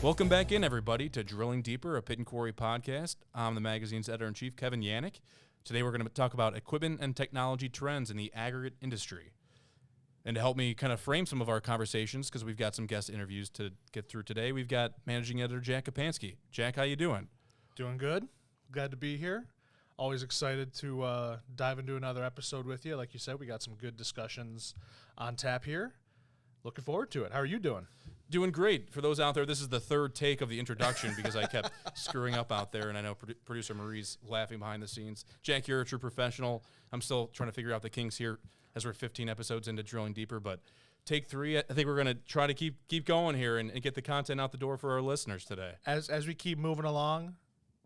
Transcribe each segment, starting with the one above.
Welcome back in, everybody, to Drilling Deeper, a Pit and Quarry podcast. I'm the magazine's editor-in-chief, Kevin Yanik. Today we're going to talk about equipment and technology trends in the aggregate industry. And to help me kind of frame some of our conversations, because we've got some guest interviews to get through today, we've got managing editor Jack Kopanski. Jack, how you doing? Doing good. Glad to be here. Always excited to dive into another episode with you. Like you said, we got some good discussions on tap here. Looking forward to it. How are you doing? Doing great. For those out there, this is the third take of the introduction because I kept screwing up out there, and I know producer Marie's laughing behind the scenes. Jack, you're a true professional. I'm still trying to figure out the kinks here as we're 15 episodes into Drilling Deeper, but take 3, I think we're going to try to keep going here and get the content out the door for our listeners today. As we keep moving along,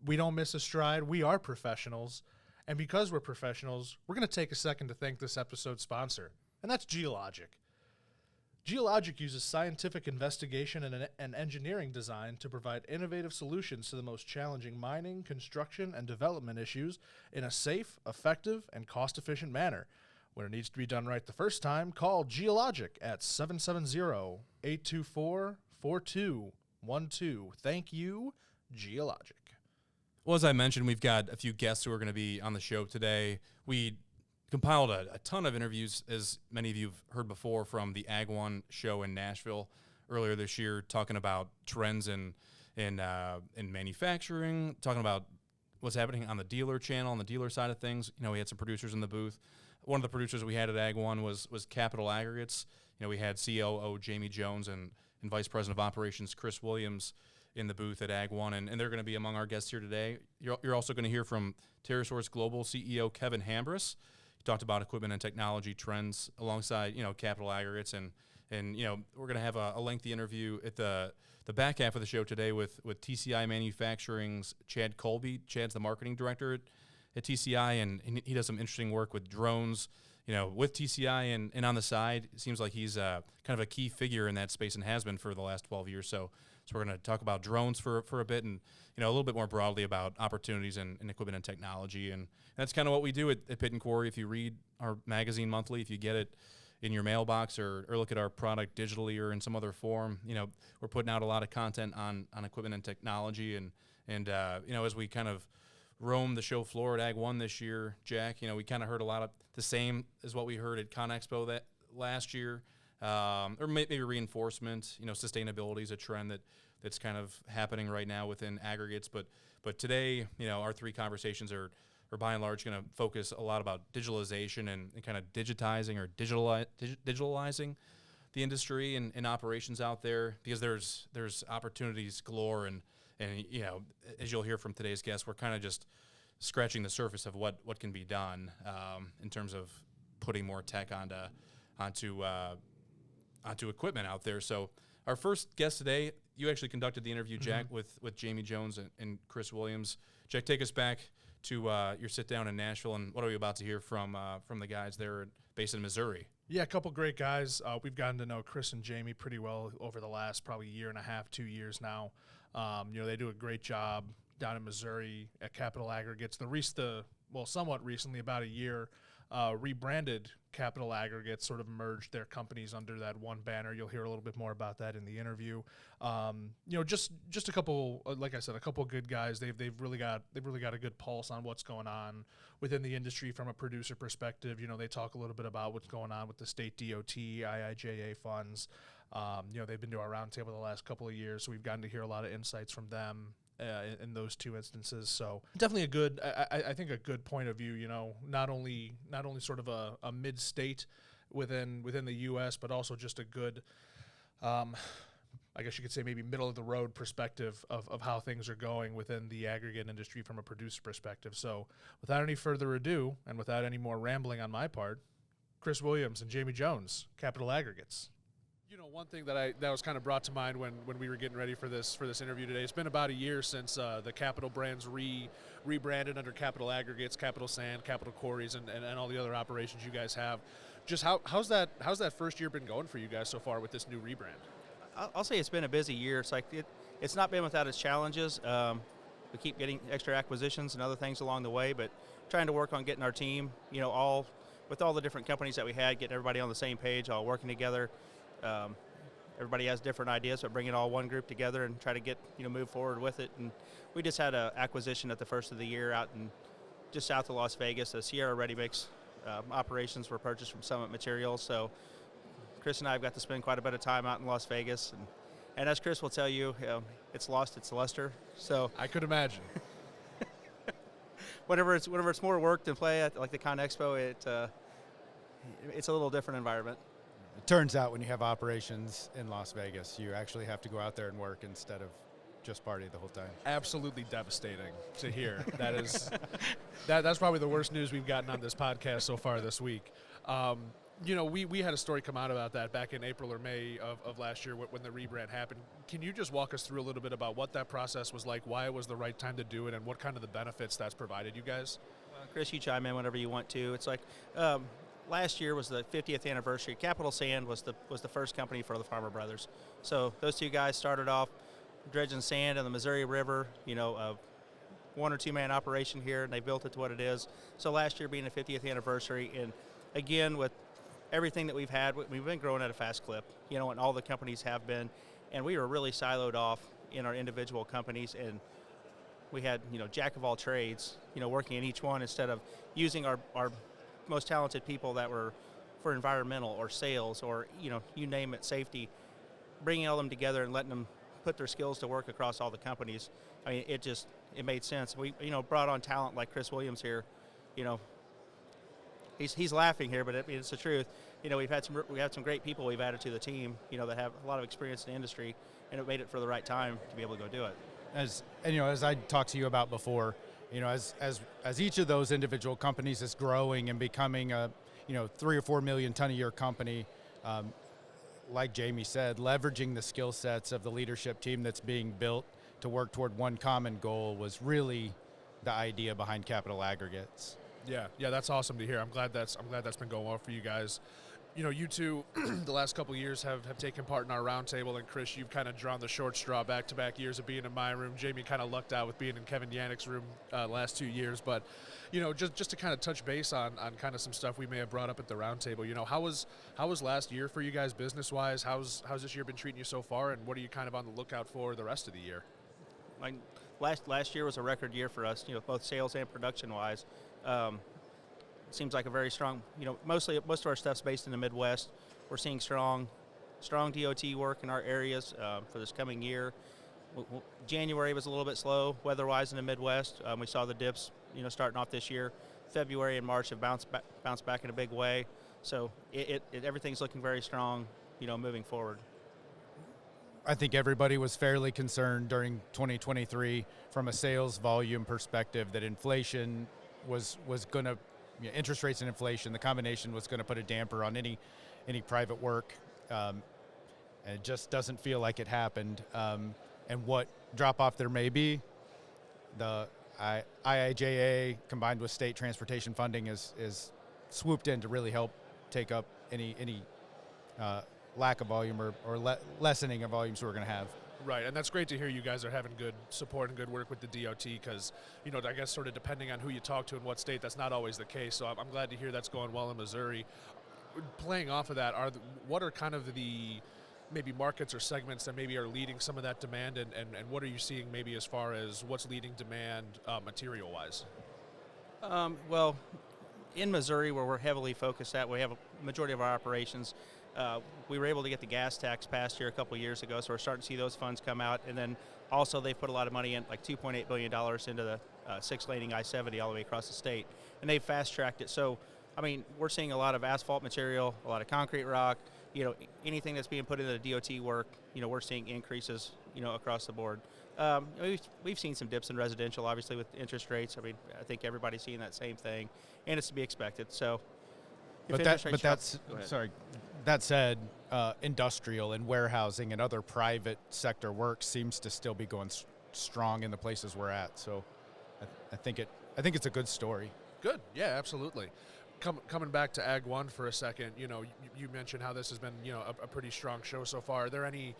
we don't miss a stride. We are professionals, and because we're professionals, we're going to take a second to thank this episode's sponsor, and that's Geologic. Geologic uses scientific investigation and engineering design to provide innovative solutions to the most challenging mining, construction, and development issues in a safe, effective, and cost-efficient manner. When it needs to be done right the first time, call Geologic at 770-824-4212. Thank you, Geologic. Well, as I mentioned, we've got a few guests who are going to be on the show today. We compiled a ton of interviews, as many of you have heard before, from the Ag One show in Nashville earlier this year, talking about trends in manufacturing, talking about what's happening on the dealer channel, on the dealer side of things. You know, we had some producers in the booth. One of the producers we had at Ag One was Capital Aggregates. You know, we had COO Jamie Jones and Vice President of Operations Chris Williams in the booth at Ag One, and they're going to be among our guests here today. You're also going to hear from TerraSource Global CEO Kevin Hambris. He talked about equipment and technology trends alongside, Capital Aggregates, and we're going to have a lengthy interview at the back half of the show today with TCI Manufacturing's Chad Colby. Chad's the marketing director at TCI, and he does some interesting work with drones, with TCI, and on the side, it seems like he's kind of a key figure in that space and has been for the last 12 years. So we're going to talk about drones for a bit, and a little bit more broadly about opportunities in equipment and technology. And that's kind of what we do at Pit and Quarry. If you read our magazine monthly, if you get it in your mailbox or look at our product digitally or in some other form, we're putting out a lot of content on equipment and technology. And as we kind of roam the show floor at Ag One this year, Jack, we kind of heard a lot of the same as what we heard at ConExpo that last year. Or maybe reinforcement. Sustainability is a trend that's kind of happening right now within aggregates. But today, our 3 conversations are by and large going to focus a lot about digitalization and kind of digitizing or digitalizing the industry and operations out there, because there's opportunities galore, and as you'll hear from today's guests, we're kind of just scratching the surface of what can be done in terms of putting more tech onto equipment out there. So our first guest today, you actually conducted the interview, Jack, with Jamie Jones and Chris Williams. Jack, take us back to your sit down in Nashville, and what are we about to hear from the guys there based in Missouri? Yeah, a couple great guys. We've gotten to know Chris and Jamie pretty well over the last probably year and a half, 2 years now. They do a great job down in Missouri at Capital Aggregates. Somewhat recently, about a year, rebranded Capital Aggregates, sort of merged their companies under that one banner. You'll hear a little bit more about that in the interview. Just a couple, like I said, a couple of good guys. They've really got a good pulse on what's going on within the industry from a producer perspective. They talk a little bit about what's going on with the state DOT, IIJA funds. They've been to our roundtable the last couple of years, so we've gotten to hear a lot of insights from them in those 2 instances. So definitely I think a good point of view, not only sort of a mid-state within the U.S., but also just a good, I guess you could say maybe middle of the road perspective of how things are going within the aggregate industry from a producer perspective. So without any further ado, and without any more rambling on my part, Chris Williams and Jamie Jones, Capital Aggregates. One thing that was kind of brought to mind when we were getting ready for this interview today, it's been about a year since the Capital brands rebranded under Capital Aggregates, Capital Sand, Capital Quarries, and all the other operations you guys have. Just how's that first year been going for you guys so far with this new rebrand? I'll say it's been a busy year. It's like it's not been without its challenges. We keep getting extra acquisitions and other things along the way, but trying to work on getting our team, with all the different companies that we had, getting everybody on the same page, all working together. everybody has different ideas, but bring it all one group together and try to get, move forward with it. And we just had an acquisition at the first of the year out in just south of Las Vegas. The Sierra Ready Mix operations were purchased from Summit Materials. So Chris and I have got to spend quite a bit of time out in Las Vegas. And as Chris will tell you, it's lost its luster. So I could imagine. whenever it's more work than play at like the Con Expo, it's a little different environment. It turns out when you have operations in Las Vegas, you actually have to go out there and work instead of just party the whole time. Absolutely devastating to hear. That's probably the worst news we've gotten on this podcast so far this week. We had a story come out about that back in April or May of last year when the rebrand happened. Can you just walk us through a little bit about what that process was like, why it was the right time to do it, and what kind of the benefits that's provided you guys? Chris, you chime in whenever you want to. It's like last year was the 50th anniversary. Capital Sand was the first company for the Farmer Brothers. So those two guys started off dredging sand in the Missouri River, a 1 or 2 man operation here, and they built it to what it is. So last year being the 50th anniversary, and again with everything that we've had, we've been growing at a fast clip, and all the companies have been, and we were really siloed off in our individual companies, and we had, jack of all trades, working in each one instead of using our most talented people that were for environmental or sales or, you name it, safety, bringing all them together and letting them put their skills to work across all the companies. I mean, it made sense. We, brought on talent like Chris Williams here, He's laughing here, but it's the truth. We have some great people we've added to the team, that have a lot of experience in the industry, and it made it for the right time to be able to go do it. As I talked to you about before, as each of those individual companies is growing and becoming a 3 or 4 million ton a year company, like Jamie said, leveraging the skill sets of the leadership team that's being built to work toward one common goal was really the idea behind Capital Aggregates. Yeah, that's awesome to hear. I'm glad that's been going well for you guys. You two, the last couple of years have taken part in our roundtable, and Chris, you've kind of drawn the short straw back-to-back years of being in my room. Jamie kind of lucked out with being in Kevin Yanik's room last 2 years. But, just to kind of touch base on kind of some stuff we may have brought up at the roundtable. How was last year for you guys business-wise? How's this year been treating you so far, and what are you kind of on the lookout for the rest of the year? Last year was a record year for us, both sales and production-wise. It seems like a very strong, most of our stuff's based in the Midwest. We're seeing strong DOT work in our areas for this coming year. January was a little bit slow weather-wise in the Midwest. We saw the dips, starting off this year. February and March have bounced back in a big way. So everything's looking very strong, moving forward. I think everybody was fairly concerned during 2023 from a sales volume perspective that inflation was going to, interest rates and inflation, the combination was going to put a damper on any private work. And it just doesn't feel like it happened. And what drop-off there may be, the IIJA combined with state transportation funding is swooped in to really help take up any lack of volume or lessening of volumes we're going to have. Right, and that's great to hear you guys are having good support and good work with the DOT because, I guess sort of depending on who you talk to in what state, that's not always the case. So I'm glad to hear that's going well in Missouri. Playing off of that, what are kind of the maybe markets or segments that maybe are leading some of that demand, and what are you seeing maybe as far as what's leading demand material-wise? Well, in Missouri, where we're heavily focused at, we have a majority of our operations. We were able to get the gas tax passed here a couple of years ago, so we're starting to see those funds come out. And then also they've put a lot of money in, like $2.8 billion into the 6-laning I-70 all the way across the state. And they've fast-tracked it. So, we're seeing a lot of asphalt material, a lot of concrete rock, anything that's being put into the DOT work, we're seeing increases, across the board. We've seen some dips in residential, obviously, with interest rates. I think everybody's seeing that same thing, and it's to be expected. So, that said, industrial and warehousing and other private sector work seems to still be going strong in the places we're at. So, I think it's a good story. Good, yeah, absolutely. Coming back to Ag 1 for a second, you mentioned how this has been, a pretty strong show so far. Are there any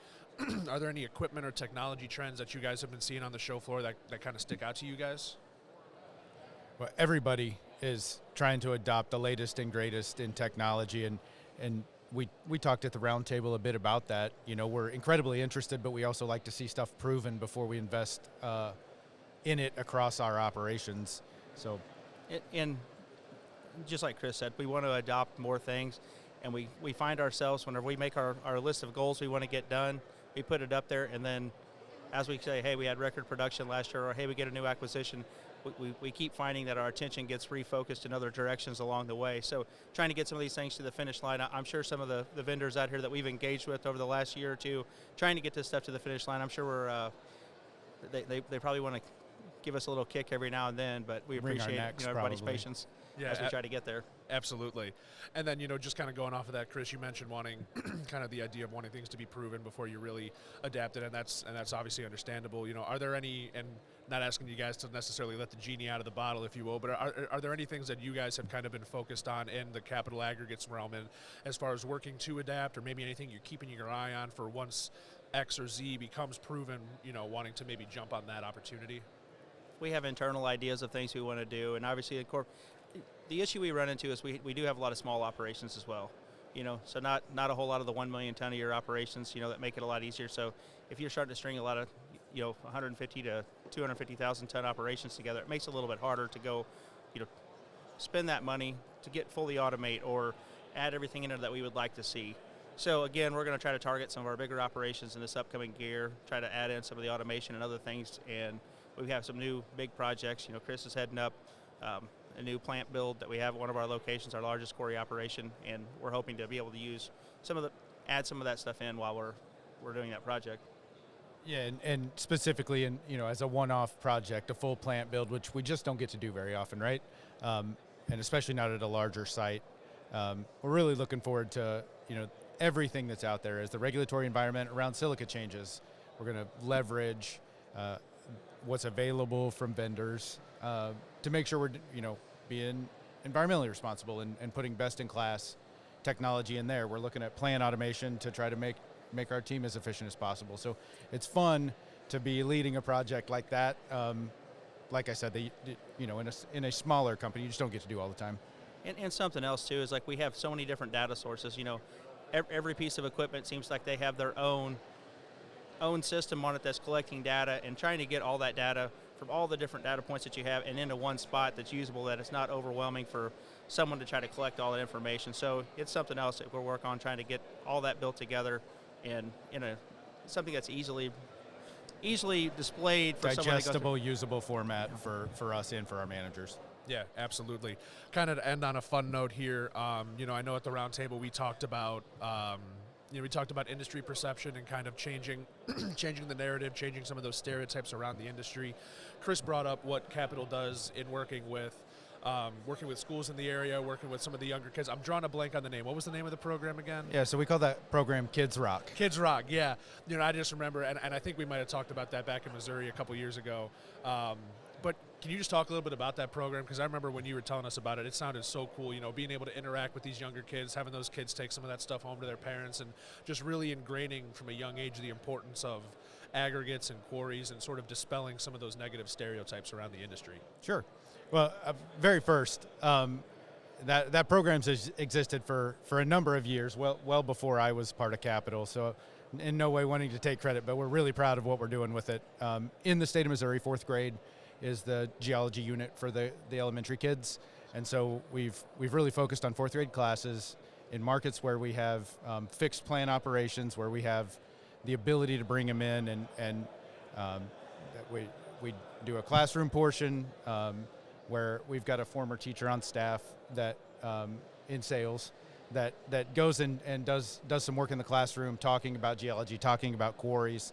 equipment or technology trends that you guys have been seeing on the show floor that kind of stick out to you guys? Well, everybody is trying to adopt the latest and greatest in technology, and we talked at the roundtable a bit about that. We're incredibly interested, but we also like to see stuff proven before we invest in it across our operations. So, and just like Chris said, we want to adopt more things, and we find ourselves whenever we make our list of goals we want to get done, we put it up there, and then as we say, hey, we had record production last year, or hey, we get a new acquisition, we keep finding that our attention gets refocused in other directions along the way. So trying to get some of these things to the finish line. I'm sure some of the vendors out here that we've engaged with over the last year or two, trying to get this stuff to the finish line, I'm sure we're they probably want to give us a little kick every now and then, but we appreciate everybody's patience as we try to get there. Absolutely. And then, just kind of going off of that, Chris, you mentioned wanting kind of the idea of wanting things to be proven before you really adapt it, and that's obviously understandable. Are there any, and not asking you guys to necessarily let the genie out of the bottle, if you will, but are there any things that you guys have kind of been focused on in the capital aggregates realm, and as far as working to adapt, or maybe anything you're keeping your eye on for once X or Z becomes proven, wanting to maybe jump on that opportunity? We have internal ideas of things we want to do, and obviously the issue we run into is we do have a lot of small operations as well, so not a whole lot of the 1 million ton a year operations, that make it a lot easier. So if you're starting to string a lot of 150 to 250,000 ton operations together, it makes it a little bit harder to go spend that money to get fully automate or add everything in there that we would like to see. So again, we're going to try to target some of our bigger operations in this upcoming year, try to add in some of the automation and other things, and we have some new big projects. Chris is heading up a new plant build that we have at one of our locations, our largest quarry operation, and we're hoping to be able to use add some of that stuff in while we're doing that project. Yeah, and specifically as a one-off project, a full plant build, which we just don't get to do very often, right? And especially not at a larger site. We're really looking forward to everything that's out there as the regulatory environment around silica changes. We're going to leverage what's available from vendors to make sure we're being environmentally responsible and putting best-in-class technology in there. We're looking at plant automation to try to make our team as efficient as possible. So it's fun to be leading a project like that. Like I said, in a smaller company, you just don't get to do all the time. And something else too is like we have so many different data sources. Every piece of equipment seems like they have their own system on it that's collecting data and trying to get all that data from all the different data points that you have and into one spot that's usable, that it's not overwhelming for someone to try to collect all that information. So it's something else that we'll work on, trying to get all that built together and in something that's easily displayed for digestible, usable format for us and for our managers. Yeah, absolutely. Kind of to end on a fun note here, I know at the roundtable we talked about industry perception and kind of changing the narrative, changing some of those stereotypes around the industry. Chris brought up what Capital does in working with schools in the area, working with some of the younger kids. I'm drawing a blank on the name. What was the name of the program again? Yeah, so we call that program Kids Rock. Kids Rock, yeah. I just remember, and I think we might have talked about that back in Missouri a couple years ago. But can you just talk a little bit about that program? Because I remember when you were telling us about it, it sounded so cool, being able to interact with these younger kids, having those kids take some of that stuff home to their parents, and just really ingraining from a young age the importance of aggregates and quarries and sort of dispelling some of those negative stereotypes around the industry. Sure. Well, very first, that program's has existed for a number of years, well before I was part of Capital, so in no way wanting to take credit, but we're really proud of what we're doing with it. In the state of Missouri, 4th grade is the geology unit for the elementary kids, and so we've really focused on 4th grade classes in markets where we have fixed plant operations, where we have the ability to bring them in, and we do a classroom portion where we've got a former teacher on staff that in sales that goes in and does some work in the classroom, talking about geology, talking about quarries,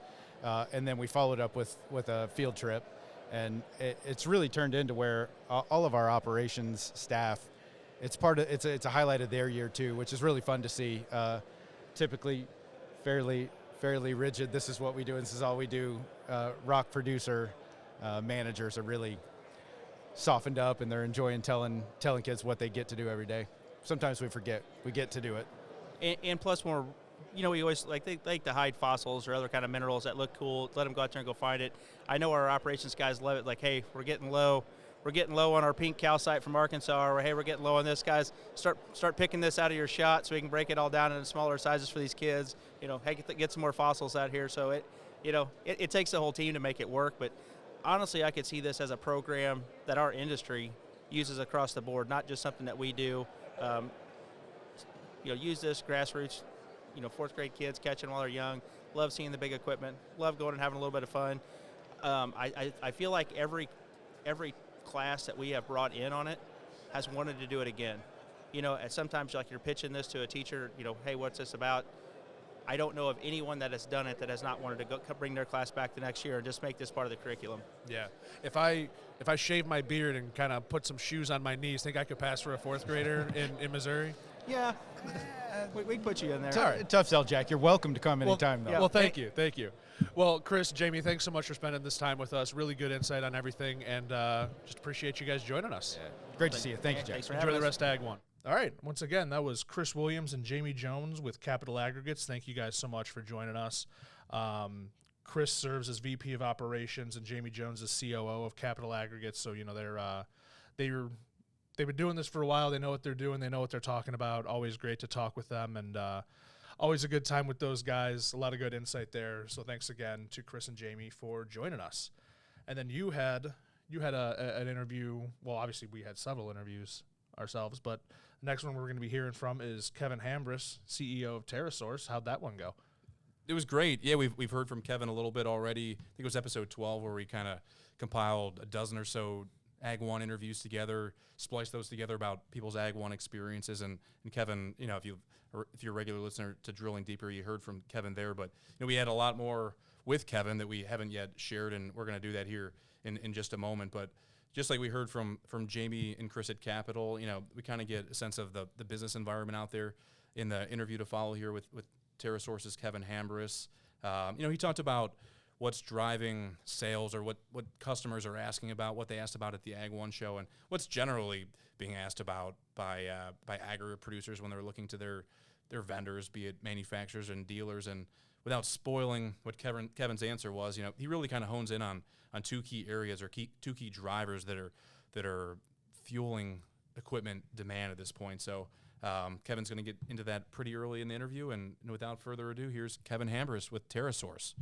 and then we followed up with a field trip. And it's really turned into where all of our operations staff, it's a highlight of their year too, which is really fun to see. Typically, fairly rigid. This is what we do, and this is all we do. Rock producer managers are really softened up, and they're enjoying telling kids what they get to do every day. Sometimes we forget we get to do it. And plus, more, we always they like to hide fossils or other kind of minerals that look cool. Let them go out there and go find it. I know our operations guys love it. Like, hey, we're getting low. we're getting low on our pink calcite from Arkansas, or hey, we're getting low on this, guys. Start picking this out of your shot so we can break it all down into smaller sizes for these kids. Hey, get some more fossils out here. So it takes the whole team to make it work. But honestly, I could see this as a program that our industry uses across the board, not just something that we do. Use this grassroots. Fourth grade kids catching while they're young. Love seeing the big equipment. Love going and having a little bit of fun. I feel like every class that we have brought in on it has wanted to do it again. Sometimes like you're pitching this to a teacher, hey, what's this about? I don't know of anyone that has done it that has not wanted to bring their class back the next year and just make this part of the curriculum. Yeah. If I shave my beard and kind of put some shoes on my knees, think I could pass for a fourth grader in Missouri? Yeah. we can put you in there. Tough sell, Jack. You're welcome to come anytime, though. Yeah. Well, thank you. Well, Chris, Jamie, thanks so much for spending this time with us. Really good insight on everything, and just appreciate you guys joining us. Yeah. Great to see you. Thank you, Jack. Thanks for Enjoy having the us. rest of Ag 1. All right. Once again, that was Chris Williams and Jamie Jones with Capital Aggregates. Thank you guys so much for joining us. Chris serves as VP of Operations, and Jamie Jones is COO of Capital Aggregates. So they've been doing this for a while. They know what they're doing. They know what they're talking about. Always great to talk with them, and always a good time with those guys. A lot of good insight there. So thanks again to Chris and Jamie for joining us. And then you had an interview. Well, obviously we had several interviews ourselves, but the next one we're going to be hearing from is Kevin Hambris, CEO of TerraSource. How'd that one go? It was great. Yeah, we've heard from Kevin a little bit already. I think it was episode 12 where we kind of compiled a dozen or so Ag 1 interviews together, spliced those together about people's Ag 1 experiences. And Kevin, if you're a regular listener to Drilling Deeper, you heard from Kevin there. But we had a lot more with Kevin that we haven't yet shared, and we're going to do that here in just a moment. But just like we heard from Jamie and Chris at Capital, we kind of get a sense of the business environment out there in the interview to follow here with TerraSource's Kevin Hambris. He talked about what's driving sales, or what customers are asking about, what they asked about at the Ag 1 show, and what's generally being asked about by aggregate producers when they're looking to their vendors, be it manufacturers and dealers. And without spoiling what Kevin's answer was, he really kind of hones in on two key areas, or two key drivers that are fueling equipment demand at this point. So Kevin's going to get into that pretty early in the interview, and without further ado, here's Kevin Hambris with TerraSource.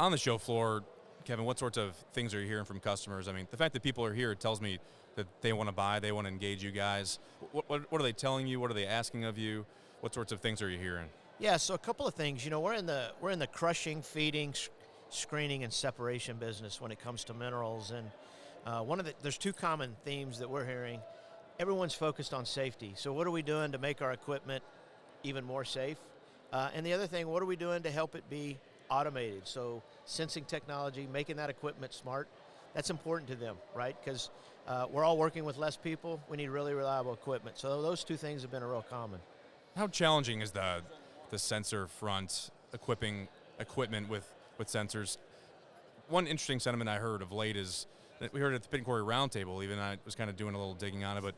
On the show floor, Kevin, what sorts of things are you hearing from customers? I mean, the fact that people are here, it tells me that they want to buy, they want to engage you guys. What are they telling you? What are they asking of you? What sorts of things are you hearing? Yeah, so a couple of things. We're in the crushing, feeding, screening, and separation business when it comes to minerals. And there's two common themes that we're hearing. Everyone's focused on safety. So what are we doing to make our equipment even more safe? And the other thing, what are we doing to help it be automated? So sensing technology, making that equipment smart, that's important to them, right? Because we're all working with less people. We need really reliable equipment. So those two things have been a real common. How challenging is the sensor front, equipping equipment with sensors? One interesting sentiment I heard of late is that we heard it at the Pit and Quarry Roundtable, even I was kind of doing a little digging on it, but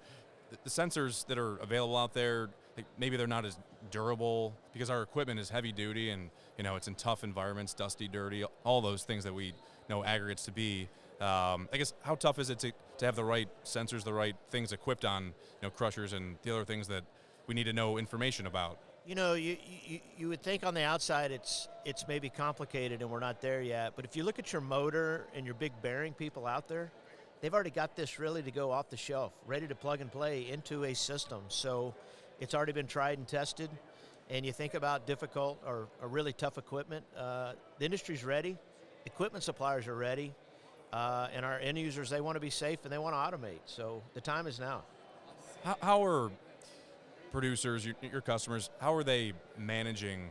the sensors that are available out there, maybe they're not as durable because our equipment is heavy duty and it's in tough environments, dusty, dirty, all those things that we know aggregates to be. I guess how tough is it to have the right sensors, the right things equipped on crushers and the other things that we need to know information about? You would think on the outside it's maybe complicated and we're not there yet, but if you look at your motor and your big bearing people out there, they've already got this really to go off the shelf, ready to plug and play into a system. So it's already been tried and tested. And you think about difficult or really tough equipment, the industry's ready, equipment suppliers are ready, and our end users, they want to be safe and they want to automate. So the time is now. How are producers, your customers, how are they managing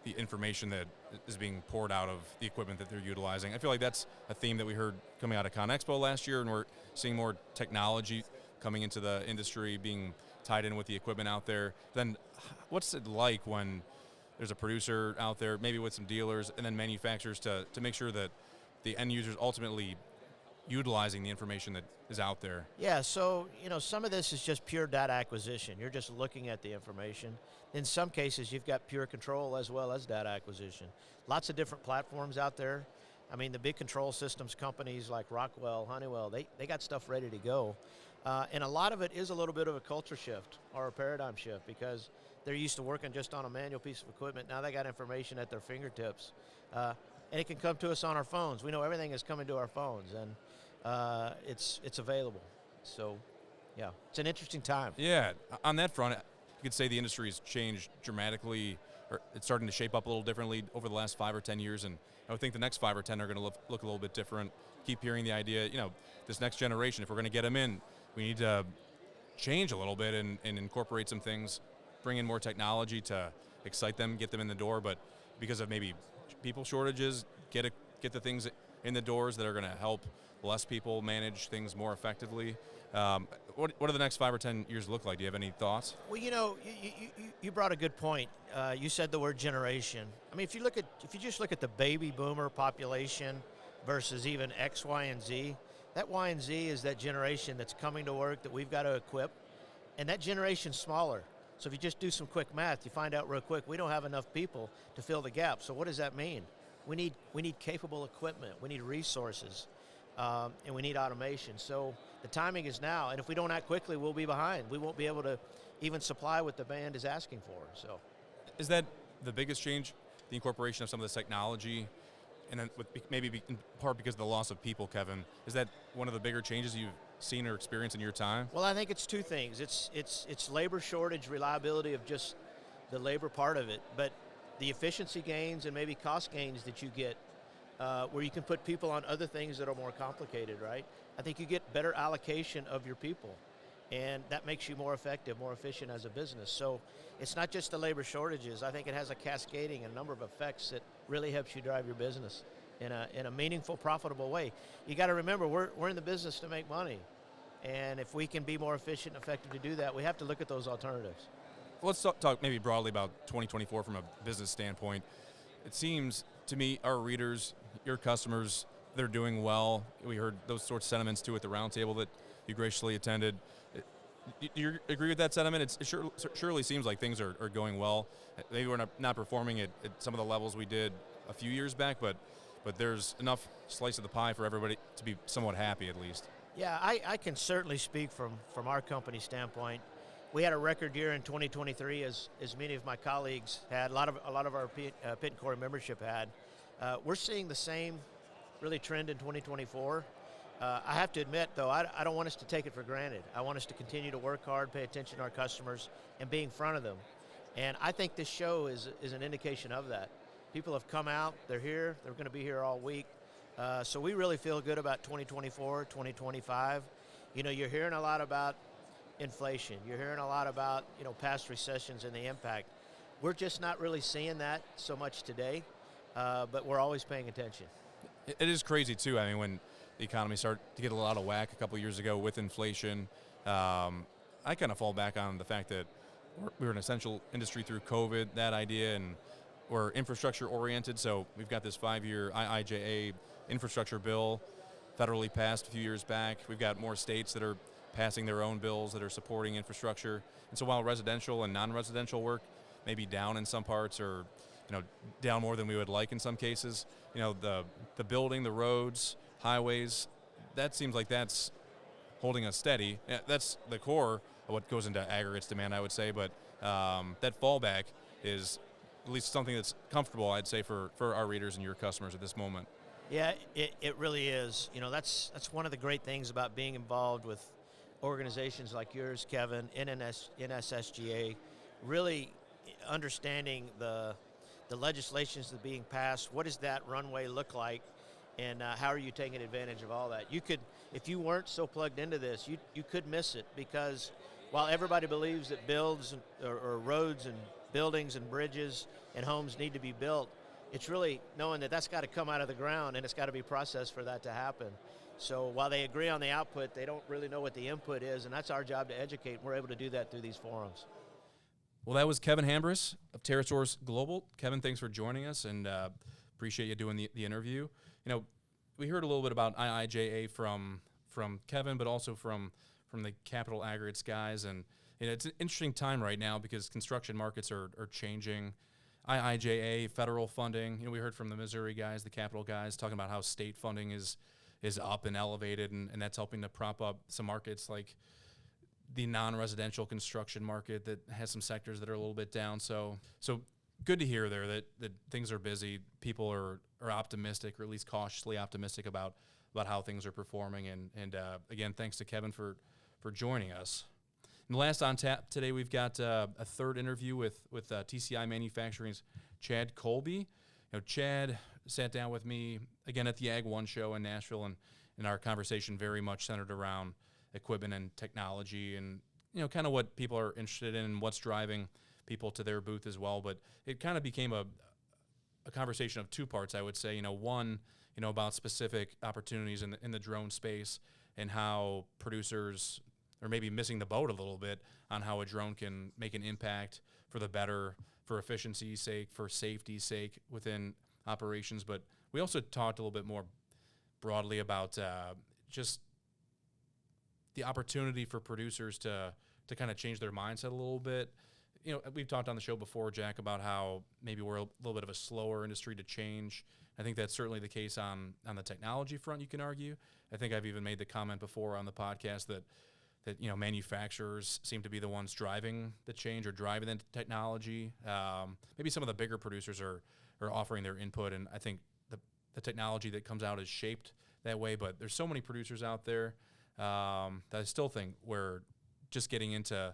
the information that is being poured out of the equipment that they're utilizing? I feel like that's a theme that we heard coming out of ConExpo last year, and we're seeing more technology coming into the industry being tied in with the equipment out there. Then what's it like when there's a producer out there, maybe with some dealers, and then manufacturers to make sure that the end users ultimately utilizing the information that is out there? Yeah, so, some of this is just pure data acquisition. You're just looking at the information. In some cases, you've got pure control as well as data acquisition. Lots of different platforms out there. I mean, the big control systems companies like Rockwell, Honeywell, they got stuff ready to go. And a lot of it is a little bit of a culture shift or a paradigm shift because they're used to working just on a manual piece of equipment. Now they got information at their fingertips. And it can come to us on our phones. We know everything is coming to our phones, and it's available. So, yeah, it's an interesting time. Yeah, on that front, you could say the industry has changed dramatically, or it's starting to shape up a little differently over the last 5 or 10 years, and I would think the next 5 or 10 are going to look a little bit different. Keep hearing the idea, this next generation, if we're going to get them in, we need to change a little bit and incorporate some things, bring in more technology to excite them, get them in the door, but because of maybe people shortages, get the things in the doors that are going to help less people manage things more effectively. What do the next 5 or 10 years look like? Do you have any thoughts? Well, you brought a good point. You said the word generation. I mean, if you just look at the baby boomer population versus even X, Y, and Z, that Y and Z is that generation that's coming to work that we've got to equip, and that generation's smaller. So if you just do some quick math, you find out real quick we don't have enough people to fill the gap. So what does that mean? We need capable equipment. We need resources, and we need automation. So the timing is now, and if we don't act quickly, we'll be behind. We won't be able to even supply what the band is asking for. So, is that the biggest change, the incorporation of some of this technology, and then maybe in part because of the loss of people, Kevin? Is that one of the bigger changes you've seen or experienced in your time? Well, I think it's two things. It's labor shortage, reliability of just the labor part of it, but the efficiency gains and maybe cost gains that you get where you can put people on other things that are more complicated, right? I think you get better allocation of your people, and that makes you more effective, more efficient as a business. So it's not just the labor shortages. I think it has a cascading and a number of effects that really helps you drive your business in a meaningful, profitable way. You got to remember, we're in the business to make money, and if we can be more efficient and effective to do that, we have to look at those alternatives. Well, let's talk maybe broadly about 2024 from a business standpoint. It seems to me, our readers, your customers, they're doing well. We heard those sorts of sentiments too at the roundtable that you graciously attended. Do you agree with that sentiment? It surely seems like things are going well. Maybe we're not performing at some of the levels we did a few years back, but there's enough slice of the pie for everybody to be somewhat happy at least. Yeah, I can certainly speak from our company standpoint. We had a record year in 2023, as many of my colleagues had. A lot of our Pit and Core membership had. We're seeing the same really trend in 2024. I have to admit, though, I don't want us to take it for granted. I want us to continue to work hard, pay attention to our customers, and be in front of them. And I think this show is an indication of that. People have come out, they're here, they're going to be here all week. So we really feel good about 2024, 2025. You're hearing a lot about inflation. You're hearing a lot about, past recessions and the impact. We're just not really seeing that so much today, but we're always paying attention. It is crazy, too. I mean, when the economy started to get a lot of whack a couple of years ago with inflation, I kind of fall back on the fact that we're an essential industry through COVID, that idea, and we're infrastructure-oriented, so we've got this 5-year IIJA infrastructure bill federally passed a few years back. We've got more states that are passing their own bills that are supporting infrastructure. And so while residential and non-residential work may be down in some parts or down more than we would like in some cases, the building, the roads, highways, that seems like that's holding us steady. Yeah, that's the core of what goes into aggregates demand, I would say, but that fallback is at least something that's comfortable, I'd say, for our readers and your customers at this moment. Yeah, it really is. That's one of the great things about being involved with organizations like yours, Kevin, NSSGA, really understanding the legislations that are being passed. What does that runway look like, and how are you taking advantage of all that? You could, if you weren't so plugged into this, you could miss it, because while everybody believes that builds or roads and buildings and bridges and homes need to be built, it's really knowing that that's got to come out of the ground and it's got to be processed for that to happen. So while they agree on the output, they don't really know what the input is, and that's our job to educate. We're able to do that through these forums. Well, that was Kevin Hambris of TerraSource Global. Kevin, thanks for joining us, and appreciate you doing the interview. We heard a little bit about IIJA from Kevin, but also from the Capital Aggregates guys, and it's an interesting time right now because construction markets are changing. IIJA federal funding. We heard from the Missouri guys, the Capital guys, talking about how state funding is up and elevated, and that's helping to prop up some markets like the non-residential construction market that has some sectors that are a little bit down. So good to hear there that things are busy. People are optimistic, or at least cautiously optimistic about how things are performing. And again, thanks to Kevin for joining us. And last on tap today, we've got a third interview with TCI Manufacturing's Chad Colby. Chad sat down with me again at the Ag One show in Nashville, and our conversation very much centered around equipment and technology, and kind of what people are interested in and what's driving people to their booth as well. But it kind of became a conversation of two parts, I would say. One, about specific opportunities in the drone space, and how producers are maybe missing the boat a little bit on how a drone can make an impact for the better, for efficiency's sake, for safety's sake within operations. But we also talked a little bit more broadly about just the opportunity for producers to kind of change their mindset a little bit. We've talked on the show before, Jack, about how maybe we're a little bit of a slower industry to change. I think that's certainly the case on the technology front, you can argue. I think I've even made the comment before on the podcast that manufacturers seem to be the ones driving the change or driving the technology. Maybe some of the bigger producers are offering their input, and I think the technology that comes out is shaped that way. But there's so many producers out there that I still think we're just getting into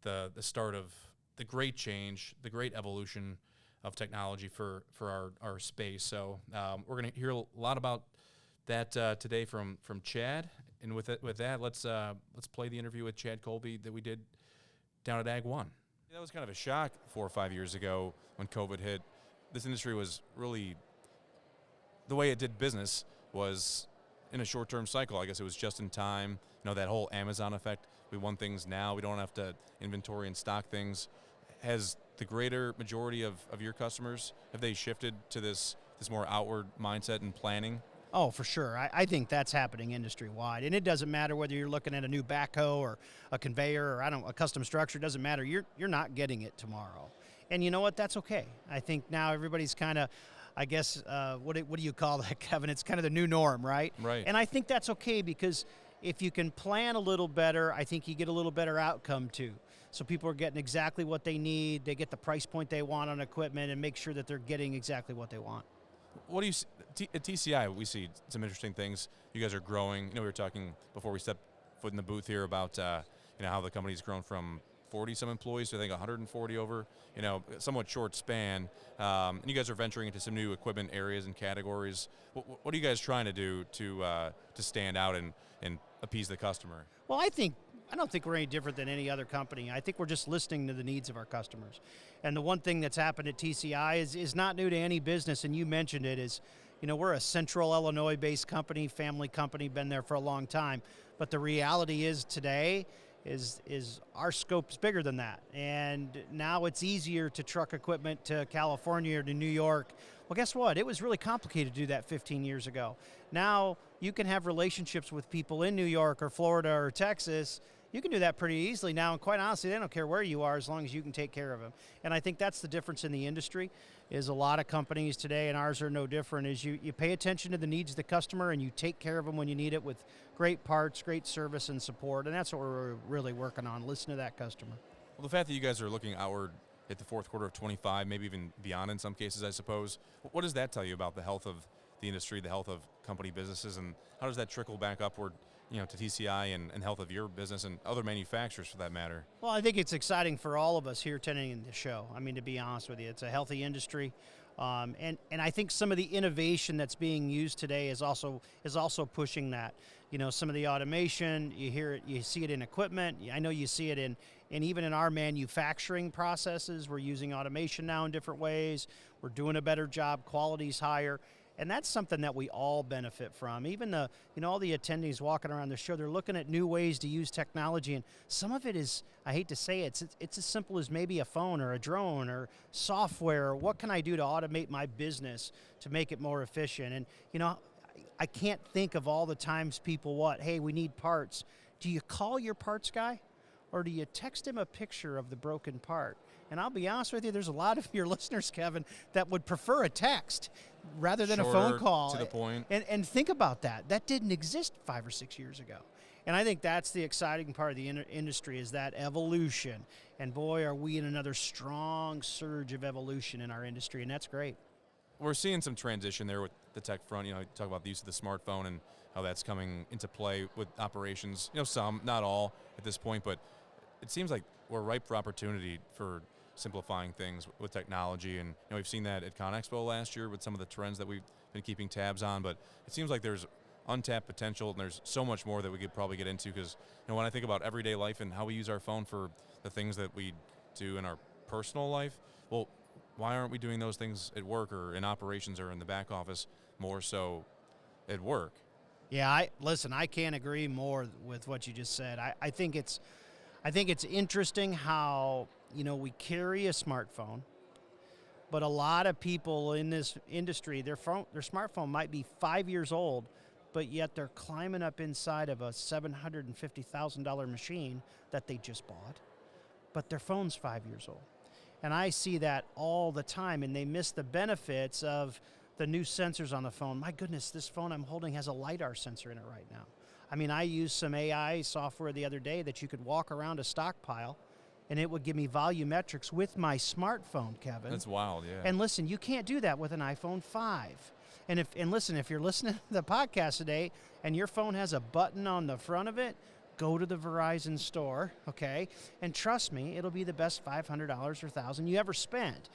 the start of the great change, the great evolution of technology for our space. So we're going to hear a lot about that today from Chad. And with that, let's play the interview with Chad Colby that we did down at Ag One. That was kind of a shock 4 or 5 years ago when COVID hit. This industry was really, the way it did business was in a short-term cycle. I guess it was just in time. That whole Amazon effect. We want things now. We don't have to inventory and stock things. Has the greater majority of your customers, have they shifted to this more outward mindset and planning? Oh, for sure. I think that's happening industry-wide. And it doesn't matter whether you're looking at a new backhoe or a conveyor or a custom structure. It doesn't matter. You're not getting it tomorrow. And you know what? That's okay. I think now everybody's kind of, I guess, what do you call that, Kevin? It's kind of the new norm, right? Right. And I think that's okay, because if you can plan a little better, I think you get a little better outcome too. So people are getting exactly what they need. They get the price point they want on equipment, and make sure that they're getting exactly what they want. What do you see at TCI? We see some interesting things. You guys are growing. We were talking before we stepped foot in the booth here about how the company's grown from 40 some employees to I think 140 over somewhat short span. And you guys are venturing into some new equipment areas and categories. What are you guys trying to do to stand out and appease the customer? Well, I don't think we're any different than any other company. I think we're just listening to the needs of our customers. And the one thing that's happened at TCI is not new to any business, and you mentioned it, is, we're a central Illinois-based company, family company, been there for a long time. But the reality is today is our scope's bigger than that. And now it's easier to truck equipment to California or to New York. Well, guess what? It was really complicated to do that 15 years ago. Now you can have relationships with people in New York or Florida or Texas. You can do that pretty easily now, and quite honestly, they don't care where you are as long as you can take care of them. And I think that's the difference in the industry, is a lot of companies today, and ours are no different, is you pay attention to the needs of the customer and you take care of them when you need it with great parts, great service and support, and that's what we're really working on, listen to that customer. Well, the fact that you guys are looking outward at the fourth quarter of 25, maybe even beyond in some cases, I suppose, what does that tell you about the health of the industry, the health of company businesses, and how does that trickle back upward to TCI and health of your business and other manufacturers for that matter? Well, I think it's exciting for all of us here attending the show. I mean, to be honest with you, it's a healthy industry. And I think some of the innovation that's being used today is also pushing that. Some of the automation, you hear it, you see it in equipment. I know you see it in even in our manufacturing processes. We're using automation now in different ways. We're doing a better job, quality's higher. And that's something that we all benefit from. Even all the attendees walking around the show, they're looking at new ways to use technology. And some of it is, I hate to say it, it's as simple as maybe a phone or a drone or software. Or what can I do to automate my business to make it more efficient? And, I can't think of all the times people, hey, we need parts. Do you call your parts guy? or do you text him a picture of the broken part? And I'll be honest with you, there's a lot of your listeners, Kevin, that would prefer a text rather than a phone Shorter, call. to the point. And think about that. That didn't exist 5 or 6 years ago. And I think that's the exciting part of the industry is that evolution. And boy, are we in another strong surge of evolution in our industry, and that's great. We're seeing some transition there with the tech front. You talk about the use of the smartphone and how that's coming into play with operations. Some, not all at this point, but it seems like we're ripe for opportunity for simplifying things with technology. And we've seen that at ConExpo last year with some of the trends that we've been keeping tabs on. But it seems like there's untapped potential, and there's so much more that we could probably get into, because when I think about everyday life and how we use our phone for the things that we do in our personal life, well, why aren't we doing those things at work or in operations or in the back office more so at work? Yeah, I can't agree more with what you just said. I think it's interesting how we carry a smartphone, but a lot of people in this industry, their smartphone might be 5 years old, but yet they're climbing up inside of a $750,000 machine that they just bought, but their phone's 5 years old. And I see that all the time, and they miss the benefits of the new sensors on the phone. My goodness, this phone I'm holding has a LiDAR sensor in it right now. I mean, I used some AI software the other day that you could walk around a stockpile, and it would give me volumetrics with my smartphone, Kevin. That's wild, yeah. And listen, you can't do that with an iPhone 5. And listen, if you're listening to the podcast today and your phone has a button on the front of it, go to the Verizon store, okay? And trust me, it'll be the best $500 or $1,000 you ever spent.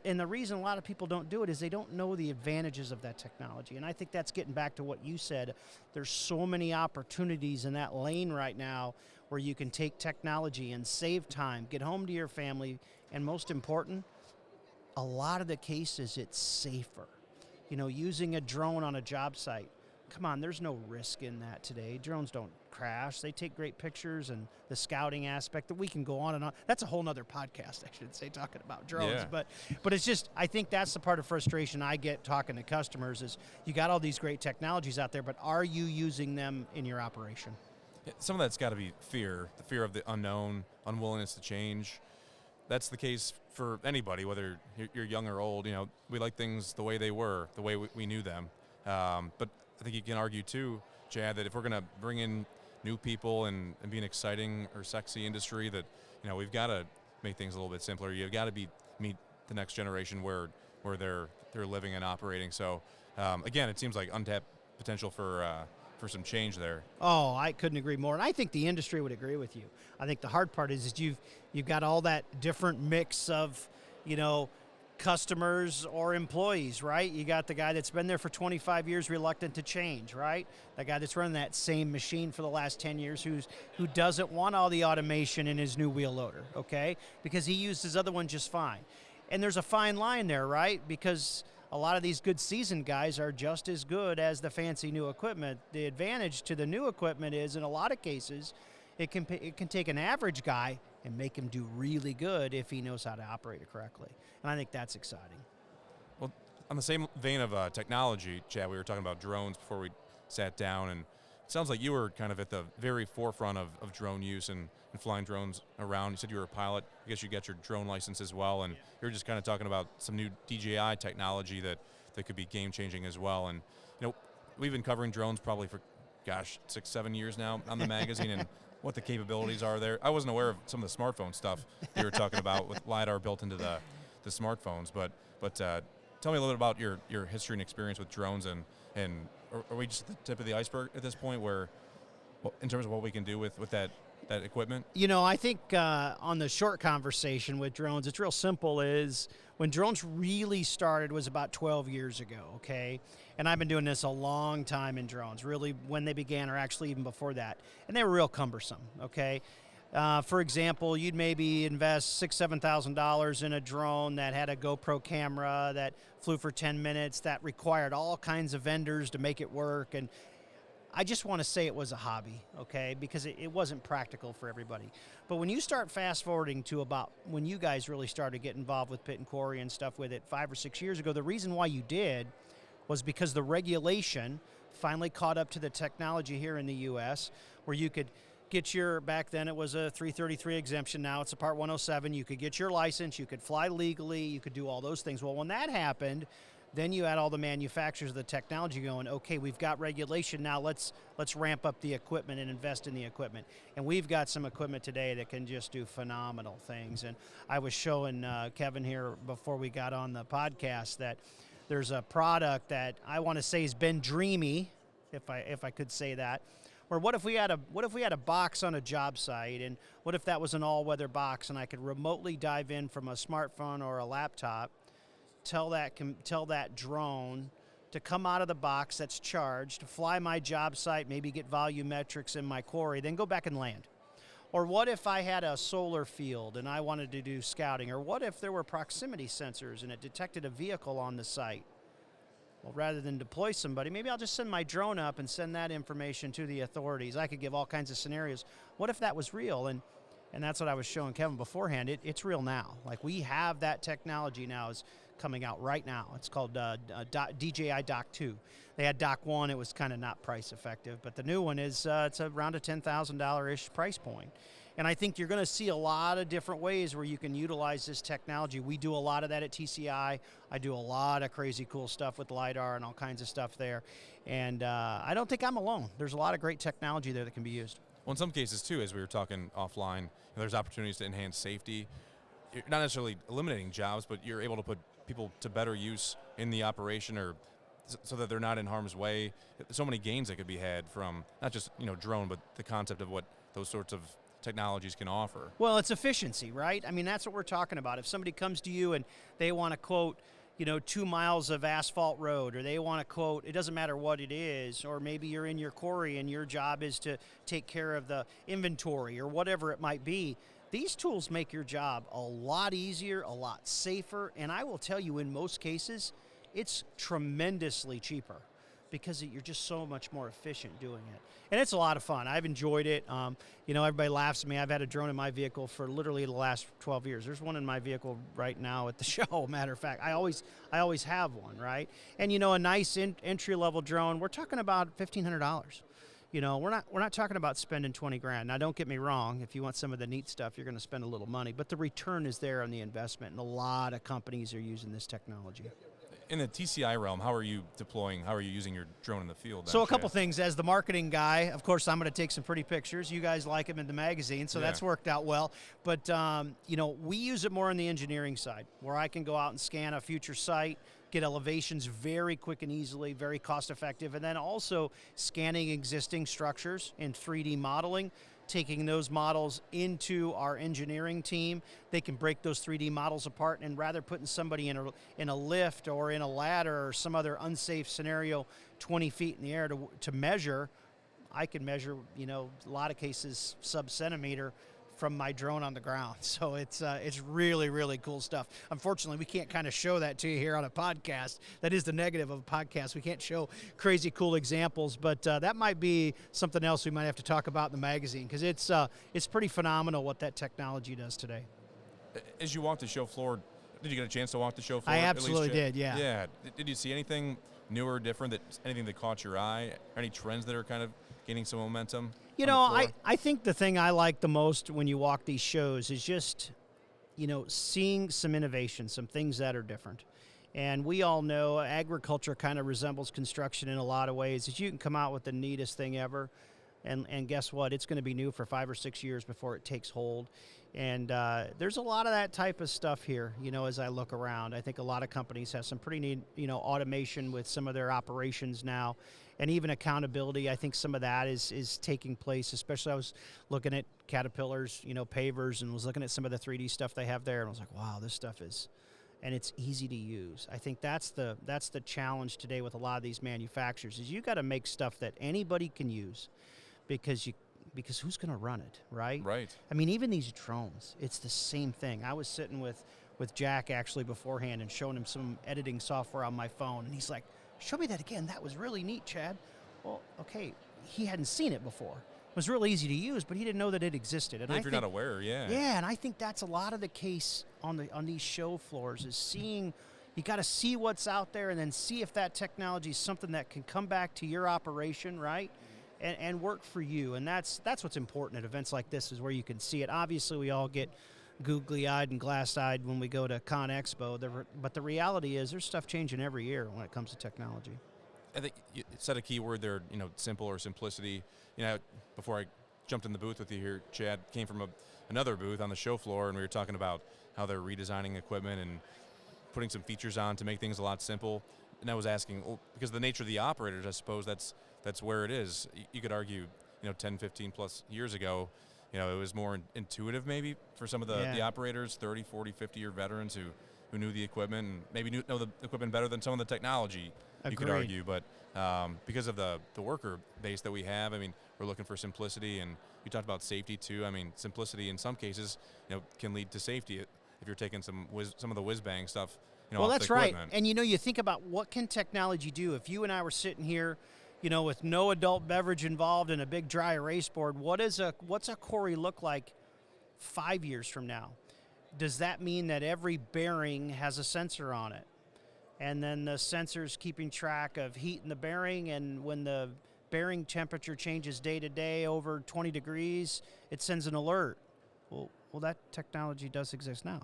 And the reason a lot of people don't do it is they don't know the advantages of that technology. And I think that's getting back to what you said. There's so many opportunities in that lane right now where you can take technology and save time, get home to your family, and most important, a lot of the cases it's safer. Using a drone on a job site. Come on, there's no risk in that today. Drones don't crash. They take great pictures, and the scouting aspect that we can go on and on. That's a whole nother podcast, I should say, talking about drones. Yeah. But it's just, I think that's the part of frustration I get talking to customers is you got all these great technologies out there, but are you using them in your operation? Some of that's got to be fear, the fear of the unknown, unwillingness to change. That's the case for anybody, whether you're young or old. We like things the way they were, the way we knew them. But I think you can argue too, Chad, that if we're going to bring in new people and be an exciting or sexy industry, that we've got to make things a little bit simpler. You've got to meet the next generation where they're living and operating. So again, it seems like untapped potential for some change there. Oh, I couldn't agree more, and I think the industry would agree with you. I think the hard part is you've got all that different mix of customers or employees, right? You got the guy that's been there for 25 years reluctant to change, right? The guy that's running that same machine for the last 10 years who doesn't want all the automation in his new wheel loader, okay? Because he used his other one just fine. And there's a fine line there, right? Because a lot of these good seasoned guys are just as good as the fancy new equipment. The advantage to the new equipment is, in a lot of cases, it can take an average guy and make him do really good if he knows how to operate it correctly. And I think that's exciting. Well, on the same vein of technology, Chad, we were talking about drones before we sat down, and it sounds like you were kind of at the very forefront of drone use and flying drones around. You said you were a pilot. I guess you got your drone license as well, and you were just kind of talking about some new DJI technology that could be game-changing as well. And, we've been covering drones probably for, 6-7 years now on the magazine, and what the capabilities are there. I wasn't aware of some of the smartphone stuff you were talking about with LiDAR built into the smartphones, but tell me a little bit about your history and experience with drones, and are we just at the tip of the iceberg at this point where, in terms of what we can do with that equipment? I think on the short conversation with drones, it's real simple. Is when drones really started was about 12 years ago, okay? And I've been doing this a long time in drones, really when they began or actually even before that. And they were real cumbersome, okay? For example, you'd maybe invest $6,000, $7,000 in a drone that had a GoPro camera that flew for 10 minutes, that required all kinds of vendors to make it work. And I just want to say it was a hobby, okay, because it wasn't practical for everybody. But when you start fast forwarding to about when you guys really started to get involved with Pit and Quarry and stuff with it 5 or 6 years ago, the reason why you did was because the regulation finally caught up to the technology here in the U.S. where you could get your, back then it was a 333 exemption, now it's a Part 107. You could get your license, you could fly legally, you could do all those things. Well, when that happened, then you had all the manufacturers of the technology going, okay, we've got regulation now, let's ramp up the equipment and invest in the equipment. And we've got some equipment today that can just do phenomenal things. And I was showing Kevin here before we got on the podcast that there's a product that I want to say has been dreamy, if I could say that. Or what if we had a box on a job site, and what if that was an all-weather box, and I could remotely dive in from a smartphone or a laptop, tell that drone to come out of the box that's charged, fly my job site, maybe get volumetrics in my quarry, then go back and land. Or what if I had a solar field and I wanted to do scouting? Or what if there were proximity sensors and it detected a vehicle on the site? Well, rather than deploy somebody, maybe I'll just send my drone up and send that information to the authorities. I could give all kinds of scenarios. What if that was real? And that's what I was showing Kevin beforehand. It's real now. Like, we have that technology now is coming out right now. It's called DJI Dock 2. They had Dock 1. It was kind of not price effective, but the new one is it's around a $10,000-ish price point. And I think you're going to see a lot of different ways where you can utilize this technology. We do a lot of that at TCI. I do a lot of crazy cool stuff with LiDAR and all kinds of stuff there. And I don't think I'm alone. There's a lot of great technology there that can be used. Well, in some cases, too, as we were talking offline, there's opportunities to enhance safety. You're not necessarily eliminating jobs, but you're able to put people to better use in the operation, or so that they're not in harm's way. So many gains that could be had from not just drone, but the concept of what those sorts of technologies can offer. Well, it's efficiency, right? I mean, that's what we're talking about. If somebody comes to you and they want to quote, 2 miles of asphalt road, or they want to quote, it doesn't matter what it is, or maybe you're in your quarry and your job is to take care of the inventory or whatever it might be, these tools make your job a lot easier, a lot safer, and I will tell you, in most cases, it's tremendously cheaper because you're just so much more efficient doing it. And it's a lot of fun. I've enjoyed it. Everybody laughs at me. I've had a drone in my vehicle for literally the last 12 years. There's one in my vehicle right now at the show, matter of fact. I always have one, right? And a nice entry-level drone, we're talking about $1,500. We're not talking about spending 20 grand. Now, don't get me wrong. If you want some of the neat stuff, you're going to spend a little money, but the return is there on the investment, and a lot of companies are using this technology. In the TCI realm, how are you using your drone in the field? So a couple things. As the marketing guy, of course, I'm going to take some pretty pictures. You guys like them in the magazine, so that's worked out well. But, we use it more on the engineering side, where I can go out and scan a future site, get elevations very quick and easily, very cost effective, and then also scanning existing structures in 3D modeling, taking those models into our engineering team. They can break those 3D models apart, and rather putting somebody in a lift or in a ladder or some other unsafe scenario 20 feet in the air to measure, I can measure, a lot of cases sub-centimeter from my drone on the ground. So it's really, really cool stuff. Unfortunately, we can't kind of show that to you here on a podcast. That is the negative of a podcast. We can't show crazy cool examples, but that might be something else we might have to talk about in the magazine, because it's pretty phenomenal what that technology does today. As you walked the show floor, did you get a chance to walk the show floor? I absolutely did, yeah. Yeah. Did you see anything newer, different, anything that caught your eye? Any trends that are kind of gaining some momentum? I think the thing I like the most when you walk these shows is just, seeing some innovation, some things that are different. And we all know agriculture kind of resembles construction in a lot of ways. Is you can come out with the neatest thing ever, and guess what? It's going to be new for 5 or 6 years before it takes hold. And there's a lot of that type of stuff here, as I look around. I think a lot of companies have some pretty neat, automation with some of their operations now, and even accountability. I think some of that is taking place, especially I was looking at Caterpillar's, pavers, and was looking at some of the 3D stuff they have there, and I was like, wow, this stuff is, and it's easy to use. I think that's the challenge today with a lot of these manufacturers, is you got to make stuff that anybody can use, because who's going to run it, right? Right. I mean, even these drones, it's the same thing. I was sitting with Jack actually beforehand and showing him some editing software on my phone, and he's like, show me that again. That was really neat, Chad. Well, okay, he hadn't seen it before. It was really easy to use, but he didn't know that it existed. And if you're not aware, yeah. Yeah, and I think that's a lot of the case on these show floors, is seeing, you got to see what's out there and then see if that technology is something that can come back to your operation, right? and work for you. And that's what's important at events like this, is where you can see it. Obviously, we all get googly-eyed and glass-eyed when we go to Con Expo, but the reality is there's stuff changing every year when it comes to technology. I think you said a key word there, simple or simplicity. Before I jumped in the booth with you here, Chad, came from another booth on the show floor, and we were talking about how they're redesigning equipment and putting some features on to make things a lot simple. And I was asking, because of the nature of the operators, I suppose that's where it is. You could argue, 10, 15 plus years ago, it was more intuitive maybe for some of the operators, 30, 40, 50-year veterans who knew the equipment and maybe know the equipment better than some of the technology. Agreed. You could argue, but because of the worker base that we have, we're looking for simplicity, and you talked about safety too. Simplicity in some cases, can lead to safety if you're taking some of the whiz-bang stuff. Well, off that's the right. equipment. And you think about what can technology do. If you and I were sitting here, with no adult beverage involved and a big dry erase board, what's a quarry look like 5 years from now? Does that mean that every bearing has a sensor on it? And then the sensor's keeping track of heat in the bearing, and when the bearing temperature changes day to day over 20 degrees, it sends an alert. Well, that technology does exist now,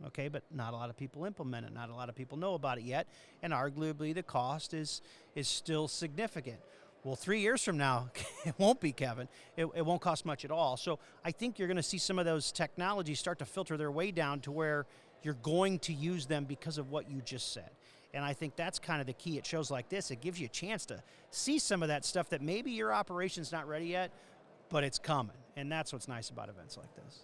okay? But not a lot of people implement it. Not a lot of people know about it yet, and arguably the cost is still significant. Well, 3 years from now, it won't be, Kevin. It won't cost much at all. So I think you're going to see some of those technologies start to filter their way down to where you're going to use them because of what you just said. And I think that's kind of the key at shows like this. It gives you a chance to see some of that stuff that maybe your operation's not ready yet, but it's coming. And that's what's nice about events like this.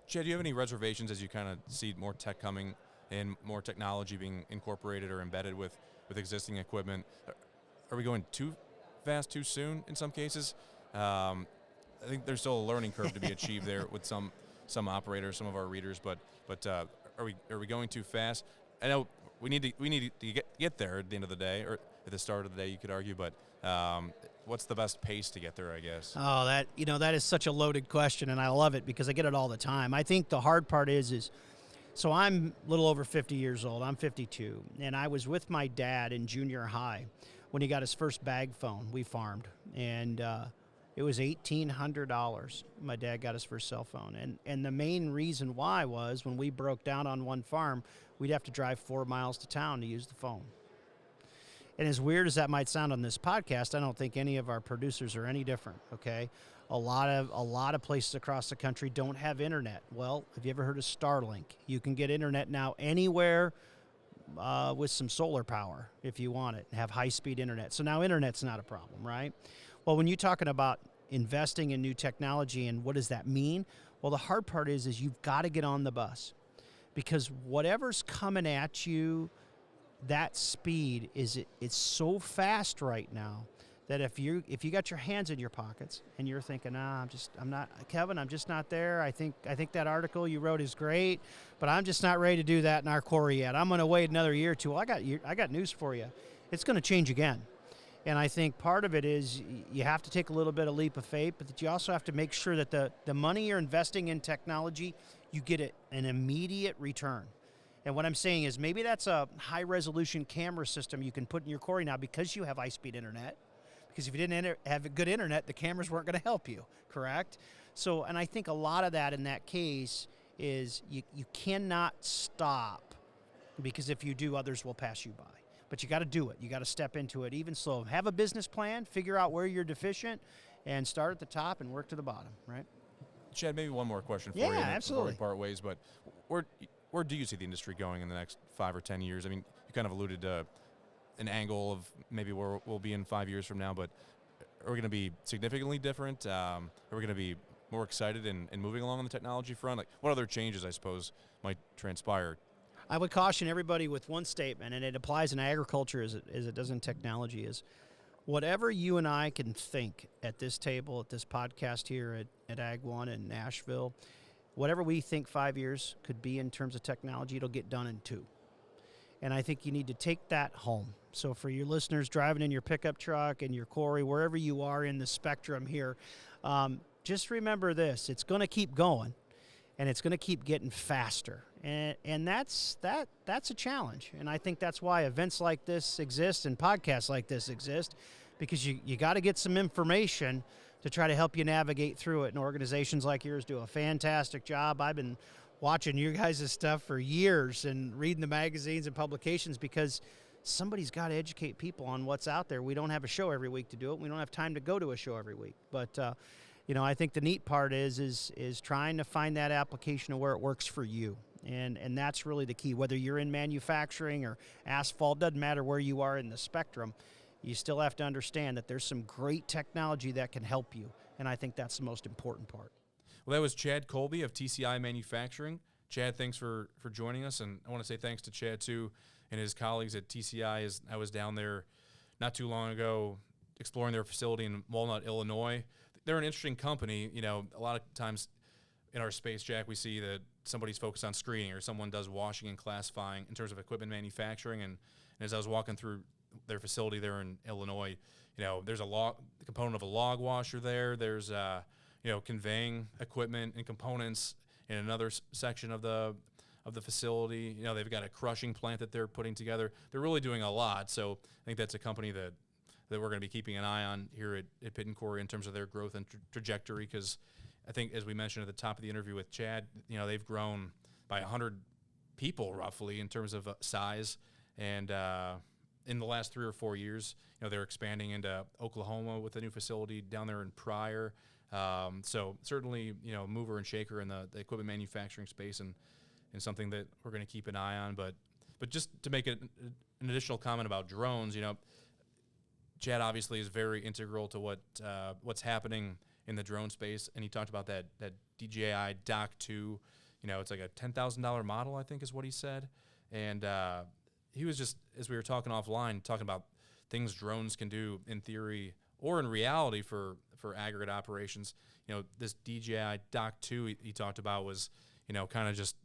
Chad, do you have any reservations as you kind of see more tech coming and more technology being incorporated or embedded with existing equipment? Are we going too fast, too soon in some cases? I think there's still a learning curve to be achieved there with some operators, some of our readers, but are we going too fast? I know we need to get there at the end of the day, or at the start of the day, you could argue, but what's the best pace to get there, I guess? Oh, that is such a loaded question, and I love it because I get it all the time. I think the hard part is so I'm a little over 50 years old. I'm 52, and I was with my dad in junior high when he got his first bag phone. We farmed, and it was $1,800. My dad got his first cell phone, and the main reason why was when we broke down on one farm, we'd have to drive 4 miles to town to use the phone. And as weird as that might sound on this podcast, I don't think any of our producers are any different, okay? A lot of places across the country don't have internet. Well, have you ever heard of Starlink? You can get internet now anywhere with some solar power if you want it, and have high-speed internet. So now internet's not a problem, right? Well, when you're talking about investing in new technology and what does that mean? Well, the hard part is you've got to get on the bus, because whatever's coming at you, that speed it's so fast right now that if you got your hands in your pockets and you're thinking, Kevin, I'm just not there. I think that article you wrote is great, but I'm just not ready to do that in our quarry yet. I'm going to wait another year or two. Well, I got news for you. It's going to change again. And I think part of it is you have to take a little bit of leap of faith, but that you also have to make sure that the money you're investing in technology, you get an immediate return. And what I'm saying is maybe that's a high-resolution camera system you can put in your quarry now because you have high-speed internet. Because if you didn't have good internet, the cameras weren't going to help you, correct? So, and I think a lot of that in that case is you cannot stop, because if you do, others will pass you by. But you got to do it. You got to step into it even slow. Have a business plan, figure out where you're deficient, and start at the top and work to the bottom, right? Chad, maybe one more question for you. you. Yeah, absolutely. Before we part ways, but where do you see the industry going in the next 5 or 10 years? You kind of alluded to an angle of maybe where we'll be in 5 years from now, but are we going to be significantly different? Are we going to be more excited and moving along on the technology front? Like, what other changes, I suppose, might transpire? I would caution everybody with one statement, and it applies in agriculture as it does in technology, is whatever you and I can think at this table, at this podcast here at Ag One in Nashville, whatever we think 5 years could be in terms of technology, it'll get done in 2. And I think you need to take that home. So for your listeners driving in your pickup truck and your quarry, wherever you are in the spectrum here, just remember this: it's going to keep going, and it's going to keep getting faster. And that's a challenge. And I think that's why events like this exist and podcasts like this exist, because you got to get some information to try to help you navigate through it. And organizations like yours do a fantastic job. I've been watching your guys' stuff for years and reading the magazines and publications because somebody's got to educate people on what's out there. We don't have a show every week to do it. We don't have time to go to a show every week. But, I think the neat part is trying to find that application of where it works for you. And that's really the key. Whether you're in manufacturing or asphalt, doesn't matter where you are in the spectrum, you still have to understand that there's some great technology that can help you. And I think that's the most important part. Well, that was Chad Colby of TCI Manufacturing. Chad, thanks for joining us, and I want to say thanks to Chad, too, and his colleagues at TCI. I was down there not too long ago exploring their facility in Walnut, Illinois. They're an interesting company. A lot of times in our space, Jack, we see that somebody's focused on screening or someone does washing and classifying in terms of equipment manufacturing. And as I was walking through their facility there in Illinois, there's a component of a log washer there. There's conveying equipment and components in another section of the facility. They've got a crushing plant that they're putting together. They're really doing a lot. So I think that's a company that we're going to be keeping an eye on here at Pitt and Corey in terms of their growth and trajectory, because I think, as we mentioned at the top of the interview with Chad, they've grown by 100 people roughly in terms of size. And in the last 3 or 4 years, they're expanding into Oklahoma with a new facility down there in Pryor. So certainly, mover and shaker in the equipment manufacturing space, and something that we're going to keep an eye on. But just to make an additional comment about drones, Chad obviously is very integral to what's happening in the drone space, and he talked about that DJI Dock 2. It's like a $10,000 model, I think is what he said. And he was just, as we were talking offline, talking about things drones can do in theory or in reality for aggregate operations. This DJI Dock 2 he talked about was, kind of just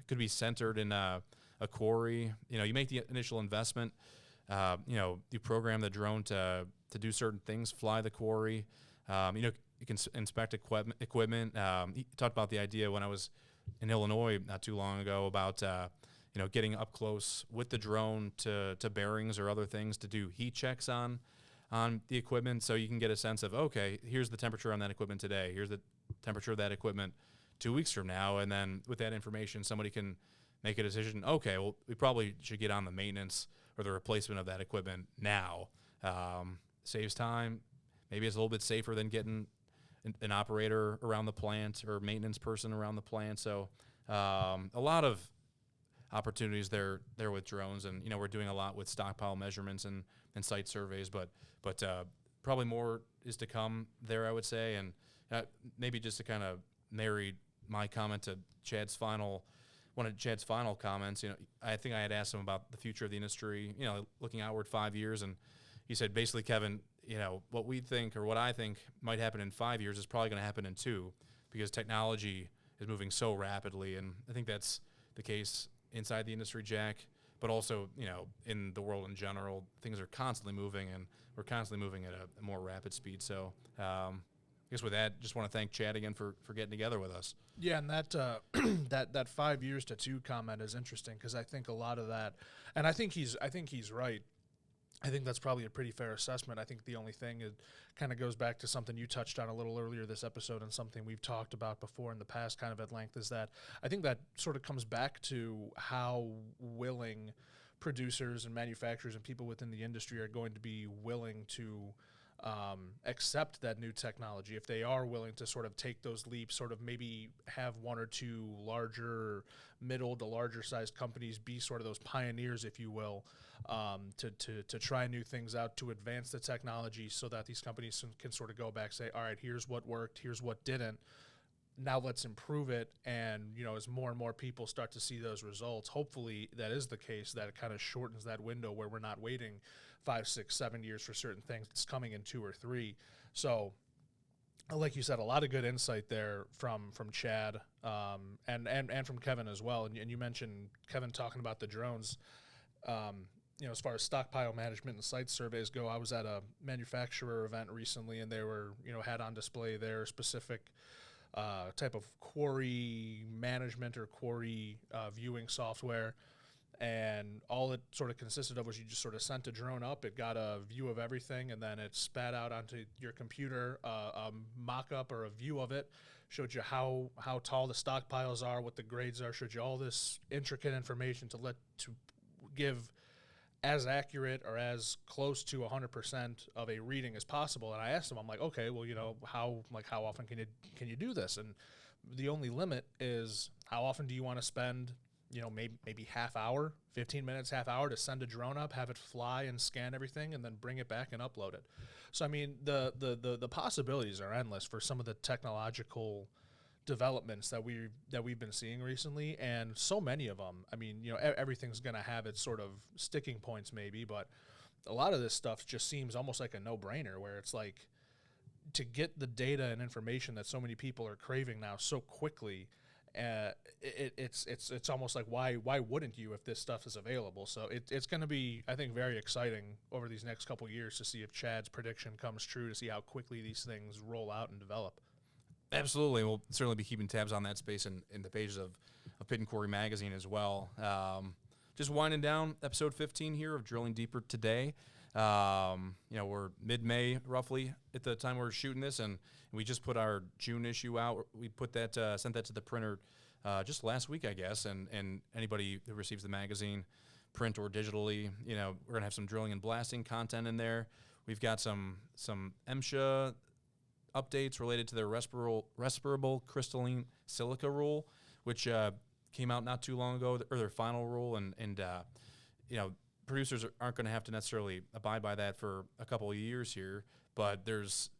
could be centered in a quarry. You make the initial investment. You program the drone to do certain things, fly the quarry. You can inspect equipment. He talked about the idea when I was in Illinois not too long ago about getting up close with the drone to bearings or other things to do heat checks on the equipment, so you can get a sense of, okay, here's the temperature on that equipment today. Here's the temperature of that equipment 2 weeks from now, and then with that information, somebody can make a decision. Okay, well, we probably should get on the maintenance or the replacement of that equipment now. Saves time. Maybe it's a little bit safer than getting an operator around the plant or maintenance person around the plant. So a lot of opportunities there with drones, and we're doing a lot with stockpile measurements and site surveys, but probably more is to come there, I would say. And maybe just to kind of marry my comment to one of Chad's final comments, I think I had asked him about the future of the industry, looking outward 5 years, and he said, basically, Kevin, what we think or what I think might happen in 5 years is probably going to happen in 2, because technology is moving so rapidly. And I think that's the case inside the industry, Jack, but also, in the world in general. Things are constantly moving, and we're constantly moving at a more rapid speed. So I guess with that, just want to thank Chad again for getting together with us. Yeah, and that that 5 years to 2 comment is interesting, because I think a lot of that, and I think he's right. I think that's probably a pretty fair assessment. I think the only thing, it kind of goes back to something you touched on a little earlier this episode, and something we've talked about before in the past kind of at length, is that I think that sort of comes back to how willing producers and manufacturers and people within the industry are going to be willing to accept that new technology. If they are willing to sort of take those leaps, sort of maybe have 1 or 2 larger, middle to larger sized companies be sort of those pioneers, if you will, to try new things out, to advance the technology, so that these companies can sort of go back, say, all right, here's what worked, here's what didn't. Now let's improve it. And, as more and more people start to see those results, hopefully that is the case, that it kind of shortens that window where we're not waiting 5, 6, 7 years for certain things. It's coming in 2 or 3. So, like you said, a lot of good insight there from Chad and from Kevin as well. And you mentioned Kevin talking about the drones. As far as stockpile management and site surveys go, I was at a manufacturer event recently, and they were, had on display their specific type of quarry management or quarry viewing software. and all it sort of consisted of was you just sort of sent a drone up, it got a view of everything, and then it spat out onto your computer a mock-up or a view of it, showed you how tall the stockpiles are, what the grades are, showed you all this intricate information to give as accurate or as close to 100% of a reading as possible. And I asked him, I'm like, okay, well, how often can you do this? And the only limit is how often do you want to spend, maybe half hour, 15 minutes, half hour to send a drone up, have it fly and scan everything, and then bring it back and upload it. So, I mean, the possibilities are endless for some of the technological developments that we've been seeing recently, and so many of them. I mean, everything's going to have its sort of sticking points maybe, but a lot of this stuff just seems almost like a no-brainer, where it's like, to get the data and information that so many people are craving now so quickly, it's almost like, why wouldn't you if this stuff is available? So it's going to be, I think, very exciting over these next couple years to see if Chad's prediction comes true, to see how quickly these things roll out and develop. Absolutely. We'll certainly be keeping tabs on that space in the pages of Pit and Quarry magazine as well. Just winding down episode 15 here of Drilling Deeper today. We're mid-May roughly at the time we're shooting this, and we just put our June issue out. We put that, sent that to the printer just last week, I guess, and anybody who receives the magazine, print or digitally, we're going to have some drilling and blasting content in there. We've got some MSHA updates related to their respirable crystalline silica rule, which came out not too long ago, or their final rule, and producers aren't going to have to necessarily abide by that for a couple of years here, but there's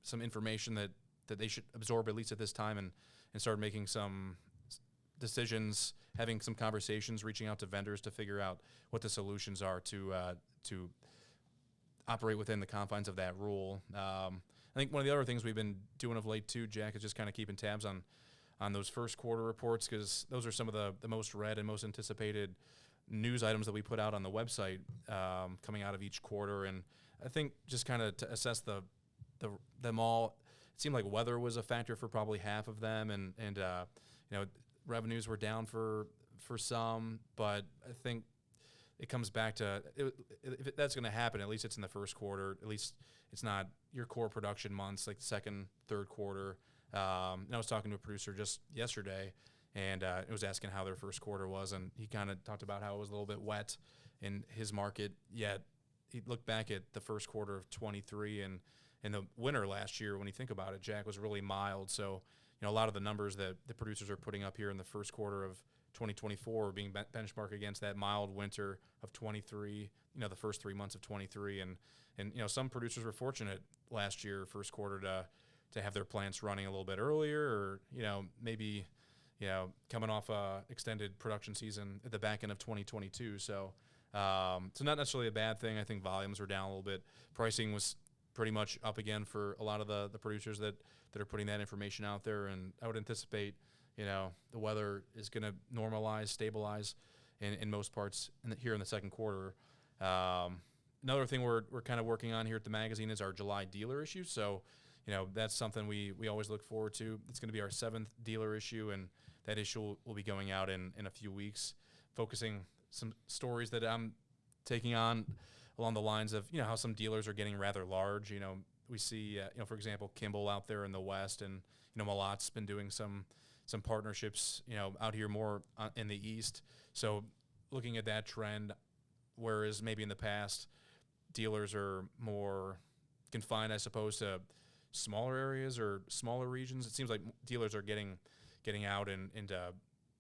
some information that they should absorb at least at this time and start making some decisions, having some conversations, reaching out to vendors to figure out what the solutions are to operate within the confines of that rule. I think one of the other things we've been doing of late too, Jack, is just kind of keeping tabs on those first quarter reports, because those are some of the most read and most anticipated news items that we put out on the website coming out of each quarter. And I think just kind of to assess them all, it seemed like weather was a factor for probably half of them, and revenues were down for some, but I think it comes back to if that's going to happen, at least it's in the first quarter. At least it's not your core production months like the second, third quarter. And I was talking to a producer just yesterday, and it was asking how their first quarter was, and he kind of talked about how it was a little bit wet in his market, yet he looked back at the first quarter of 23 and the winter last year. When you think about it, Jack, was really mild. So, a lot of the numbers that the producers are putting up here in the first quarter of 2024 are being benchmarked against that mild winter of 23, the first 3 months of 23. And some producers were fortunate last year, first quarter, to have their plants running a little bit earlier, or, maybe, coming off a extended production season at the back end of 2022. So not necessarily a bad thing. I think volumes were down a little bit. Pricing was pretty much up again for a lot of the producers that are putting that information out there. And I would anticipate, the weather is going to normalize, stabilize in most parts here in the second quarter. Another thing we're kind of working on here at the magazine is our July dealer issue. So, that's something we always look forward to. It's going to be our 7th dealer issue, and that issue will be going out in a few weeks, focusing some stories that I'm taking on along the lines of, how some dealers are getting rather large. We see, for example, Kimball out there in the West, and, Malot's been doing some partnerships, out here more in the East. So looking at that trend, whereas maybe in the past, dealers are more confined, I suppose, to smaller areas or smaller regions, it seems like dealers are getting out into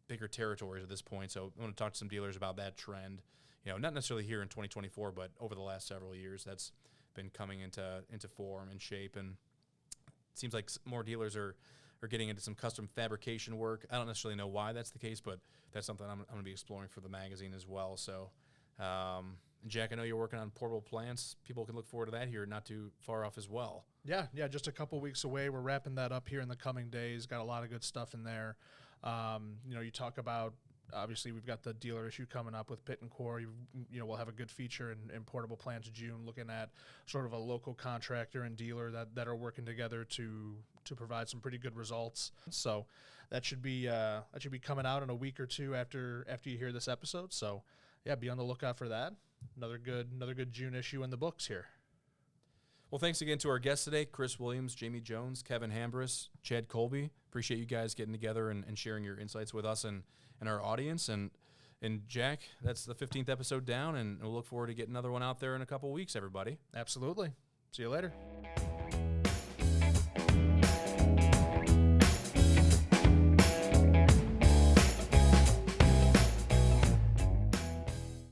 bigger territories at this point. So I want to talk to some dealers about that trend, not necessarily here in 2024, but over the last several years, that's been coming into form and shape. And it seems like more dealers are getting into some custom fabrication work. I don't necessarily know why that's the case, but that's something I'm going to be exploring for the magazine as well. So, Jack, I know you're working on portable plants. People can look forward to that here not too far off as well. Yeah, just a couple weeks away. We're wrapping that up here in the coming days. Got a lot of good stuff in there. You talk about obviously we've got the dealer issue coming up with Pit and Core. We'll have a good feature in Portable Plants June, looking at sort of a local contractor and dealer that are working together to provide some pretty good results. So that should be coming out in a week or two after you hear this episode. So yeah, be on the lookout for that. Another good June issue in the books here. Well, thanks again to our guests today, Chris Williams, Jamie Jones, Kevin Hambris, Chad Colby. Appreciate you guys getting together and sharing your insights with us and our audience. And Jack, that's the 15th episode down, and we'll look forward to getting another one out there in a couple weeks, everybody. Absolutely. See you later.